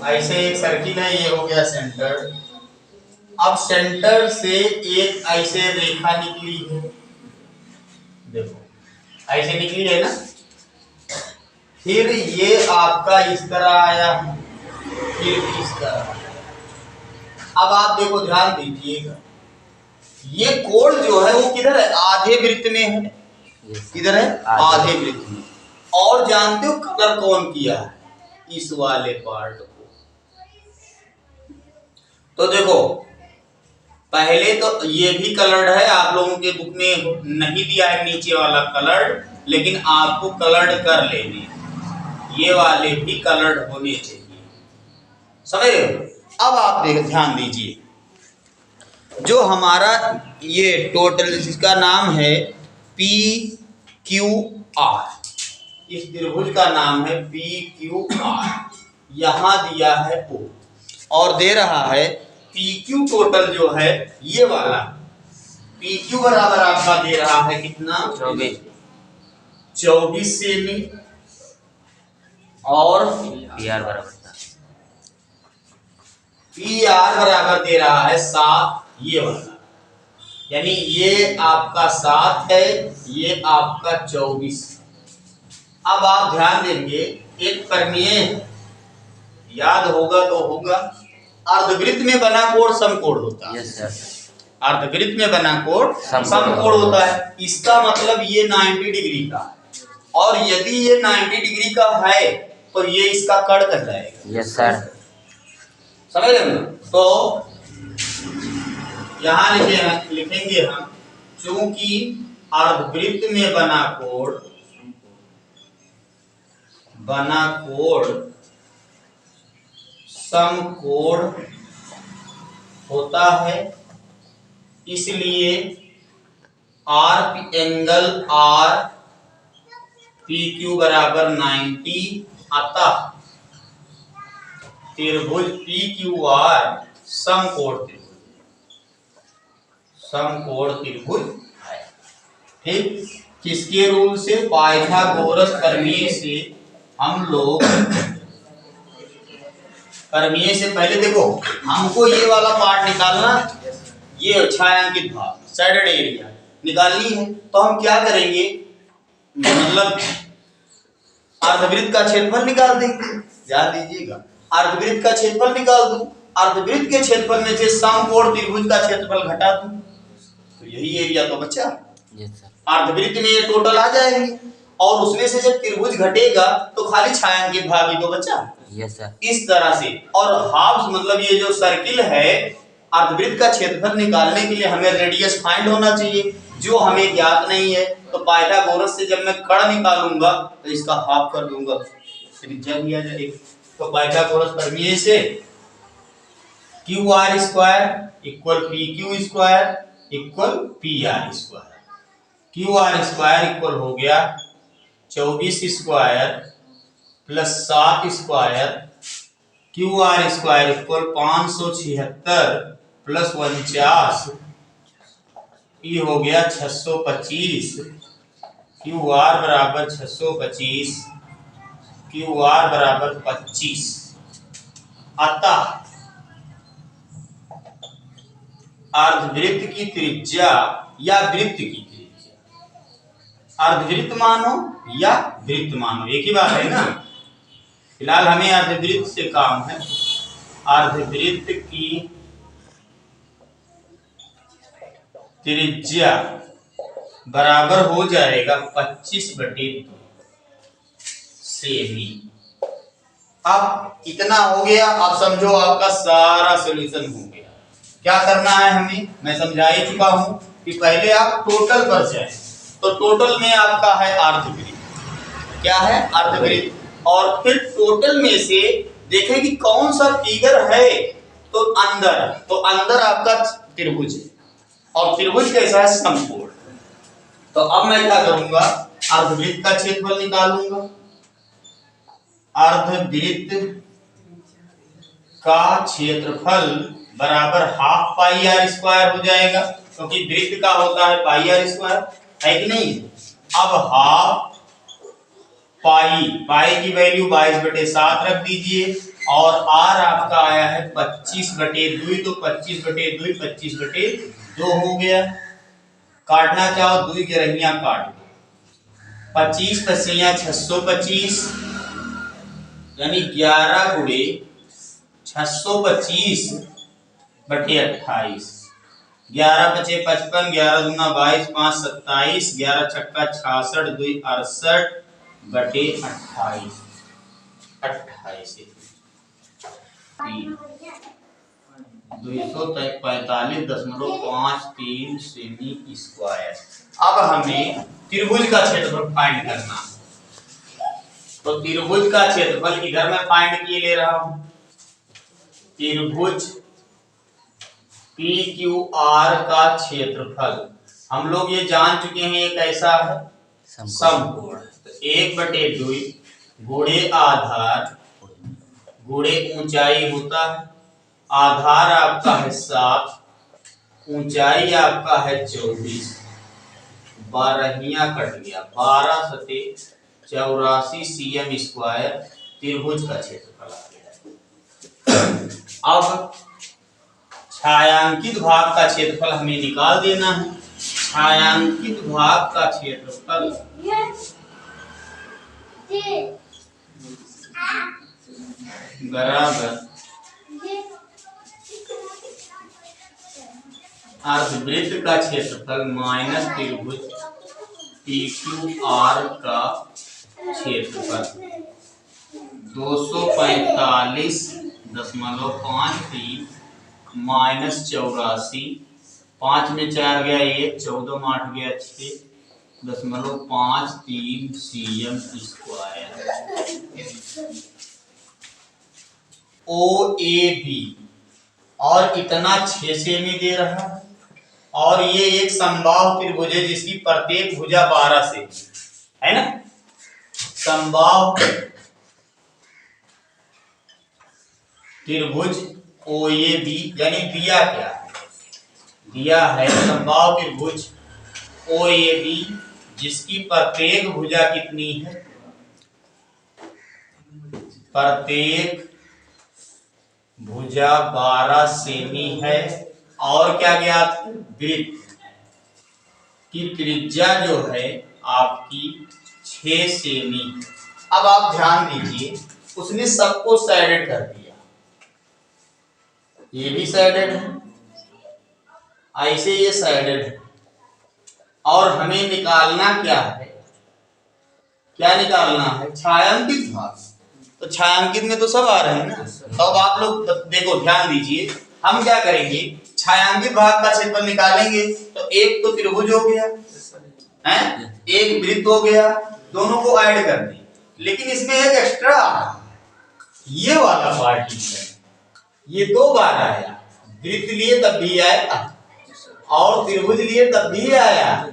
ऐसे एक सर्किल है, ये हो गया सेंटर। अब सेंटर से एक ऐसे रेखा निकली है, देखो ऐसे निकली है ना। फिर ये आपका इस तरह आया, फिर इस तरह। अब आप देखो ध्यान दीजिएगा, ये कोण जो है वो किधर है? आधे वृत्त में है। किधर है? आधे वृत्त में। और जानते हो कलर कौन किया है? इस वाले पार्ट को। तो देखो पहले तो ये भी कलर्ड है, आप लोगों के बुक में नहीं दिया है नीचे वाला कलर्ड, लेकिन आपको कलर्ड कर लेने, ये वाले भी कलर्ड होने चाहिए, समझ रहे हो? अब आप देख ध्यान दीजिए, जो हमारा ये टोटल जिसका नाम है पी क्यू आर, इस त्रिभुज का नाम है पी क्यू आर, यहां दिया है ओ, और दे रहा है पी क्यू टोटल जो है ये वाला पी क्यू बराबर आपका दे रहा है कितना? 24 सेमी, और पी आर बराबर दे रहा है 7, ये वाला, यानी ये आपका 7 है, ये आपका 24। अब आप ध्यान देंगे, एक परिमेय याद होगा तो होगा, अर्धवृत्त में बना कोण समकोण होता है। Yes sir. अर्धवृत्त में बना कोण समकोण होता है। इसका मतलब ये 90 डिग्री का है, और यदि ये 90 डिग्री का है तो ये इसका कर्ण कहलाएगा। Yes sir. समझ रहे हो? तो यहाँ लिखेंगे हम, चूंकि अर्धवृत्त में बना कोण समकोण होता है, इसलिए R angle R P Q बराबर 90, अतः त्रिभुज पी क्यू आर समकोण त्रिभुज है। ठीक, किसके रूल से? पाइथागोरस प्रमेय से। हम लोग प्रमेय से पहले देखो, हमको ये वाला पार्ट निकालना, ये छायांकित भाग शेडेड एरिया निकालनी है, तो हम क्या करेंगे, मतलब अर्धवृत्त का क्षेत्रफल निकाल देंगे। ध्यान दीजिएगा, अर्धवृत्त का क्षेत्रफल निकाल दूं, अर्धवृत्त के क्षेत्रफल में से समकोण त्रिभुज का क्षेत्रफल घटा दूं, तो यही एरिया तो बचा। अर्धवृत्त में ये टोटल आ जाएगी, और उसमें से जब त्रिभुज घटेगा तो खाली छायांकित भाग ही तो बचा। Yes sir. इस तरह से, और हाफ मतलब ये जो सर्किल है, अर्धवृत्त का क्षेत्रफल निकालने के लिए हमें रेडियस फाइंड होना चाहिए, जो हमें ज्ञात नहीं है। तो पाइथागोरस से जब मैं कर्ण निकालूंगा तो इसका हाफ कर दूंगा, त्रिज्या दिया जाएगा। तो पाइथागोरस प्रमेय से Q R square equal P Q square equal P R square. Q R square equal हो गया 24 square plus 7 square, Q R square equal 576 plus 49, ये हो गया 625। क्यू आर बराबर 625, क्यू आर बराबर 25। अतः अर्धवृत्त की त्रिज्या या वृत्त की त्रिज्या, अर्धवृत्त मानो या वृत्त मानो, एक ही बात है ना। फिलहाल हमें अर्धवृत्त से काम है। अर्धवृत्त की त्रिज्या बराबर हो जाएगा 25/2 सेमी। अब इतना हो गया, अब समझो आपका सारा सॉल्यूशन हो गया। क्या करना है हमें, मैं समझा ही चुका हूं कि पहले आप टोटल पर जाएं। तो टोटल में आपका है अर्धवृत्त, क्या है? अर्धवृत्त। और फिर टोटल में से देखें कि कौन सा फिगर है, तो अंदर आपका त्रिभुज है, और त्रिभुज कैसा है? समकोण। तो अब मैं क्या करूंगा, अर्धवृत्त का क्षेत्रफल निकालूंगा। अर्धवृत्त का क्षेत्रफल बराबर हाफ पाई आर स्क्वायर हो जाएगा, क्योंकि वृत्त का होता है पाई आर स्क्वायर, है कि नहीं? अब हाफ पाई की वैल्यू 22/7 रख दीजिए, और r आपका आया है 25/2, तो 25/2 25/2 हो गया। काटना चाहो 2 गिरहियां काट दो, 25 पचियां 625, यानी 11 गुणे 625/28। 11 पचे 55, 11 दूना 22, 5 27, 11 छक्का 66, 2 68/28। 28 245.53 सेमी स्क्वायर। अब हमें त्रिभुज का क्षेत्रफल फाइंड करना है, तो त्रिभुज का क्षेत्रफल इधर मैं फाइंड किए ले रहा हूं। त्रिभुज PQR का क्षेत्रफल हम लोग ये जान चुके हैं, ये कैसा है, समकोण। तो 1/2 गुणे आधार गुणे ऊंचाई होता है। आधार आपका है 7, ऊंचाई आपका है 24, 12 कट गया, 12 सते 84 cm स्क्वायर त्रिभुज का क्षेत्रफल आ गया। अब छायांकित भाग का क्षेत्रफल हमें निकाल देना है। छायांकित भाग का क्षेत्रफल बराबर अर्धवृत्त का क्षेत्रफल माइनस त्रिभुज PQR का क्षेत्रफल 245.53 माइनस 84, 5 में 4 गया 1, 14 में 8 गया 6.53 cm स्क्वायर। OAB और इतना 6 सेमी दे रहा है, और ये एक समबाहु त्रिभुज है जिसकी प्रत्येक भुजा 12 सेमी है ना। समबाहु त्रिभुज OAB, यानी दिया क्या है, दिया है समबाहु त्रिभुज OAB जिसकी प्रत्येक भुजा कितनी है, प्रत्येक भुजा 12 सेमी है। और क्या ज्ञात, वृत्त की त्रिज्या जो है आपकी 6 सेमी। अब आप ध्यान दीजिए, उसने सबको साइडेड कर दिया, ये भी साइडेड है, ऐसे ये साइडेड है। और हमें निकालना क्या है, क्या निकालना है, छायांकित भाग। तो छायांकित में तो सब आ रहे हैं ना। तो अब आप लोग देखो, ध्यान दीजिए, हम क्या करेंगे, छायांकित भाग का क्षेत्रफल निकालेंगे। तो एक तो त्रिभुज हो गया है, एक वृत्त हो गया, दोनों को ऐड कर दें। लेकिन इसमें एक एक्स्ट्रा ये वाला पार्ट है, ये 2 बार आया, वृत्त लिए तब भी आया और त्रिभुज लिए तब भी आया,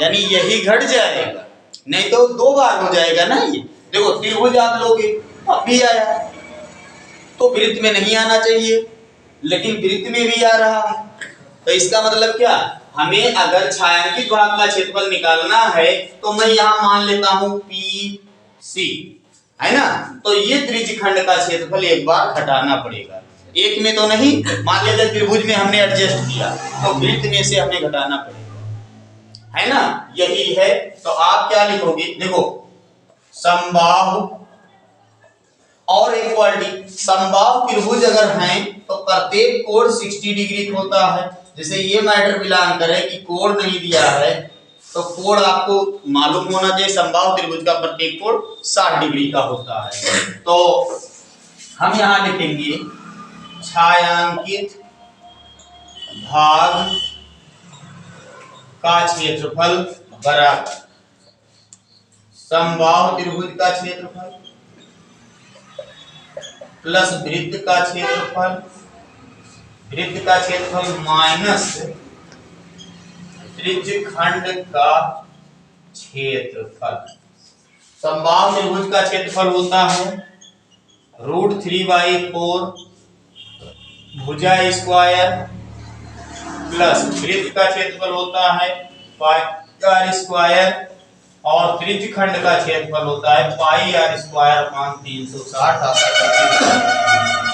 यानी यही घट जाएगा, नहीं तो 2 बार हो जाएगा ना। ये देखो, त्रिभुज आप लोगे अब भी आया, तो वृत्त में नहीं आना चाहिए, लेकिन वृत्त में भी आ रहा है। तो इसका मतलब क्या, हमें अगर छायांकित भाग का क्षेत्रफल निकालना है तो मैं यहां मान लेता हूं PC, है ना। तो ये त्रिज्यखंड का क्षेत्रफल एक बार घटाना पड़ेगा, एक में तो नहीं। मान लेते त्रिभुज में हमने एडजस्ट किया, तो वृत्त में से हमें घटाना पड़ेगा, है ना, यही है। तो आप क्या लिखोगे, देखो, समबाहु और इक्वालिटी। समबाहु त्रिभुज अगर हैं तो प्रत्येक कोण 60 डिग्री होता है। जैसे ये मैटर बिलोंग करे कि कोण नहीं दिया है, तो कोण आपको मालूम होना चाहिए, समबाहु त्रिभुज का प्रत्येक कोण 60 डिग्री का होता है। तो हम यहां लिखेंगे छायांकित भाग का क्षेत्रफल बराबर समबाहु त्रिभुज का क्षेत्रफल प्लस वृत्त का क्षेत्रफल, वृत्त का क्षेत्रफल माइनस त्रिज्यखंड का क्षेत्रफल। समबाहु त्रिभुज का क्षेत्रफल होता है √3/4 भुजा स्क्वायर प्लस वृत्त का क्षेत्रफल होता है πr स्क्वायर और तृतीय खंड का क्षेत्रफल होता है पाई r² अपान 360 आता है।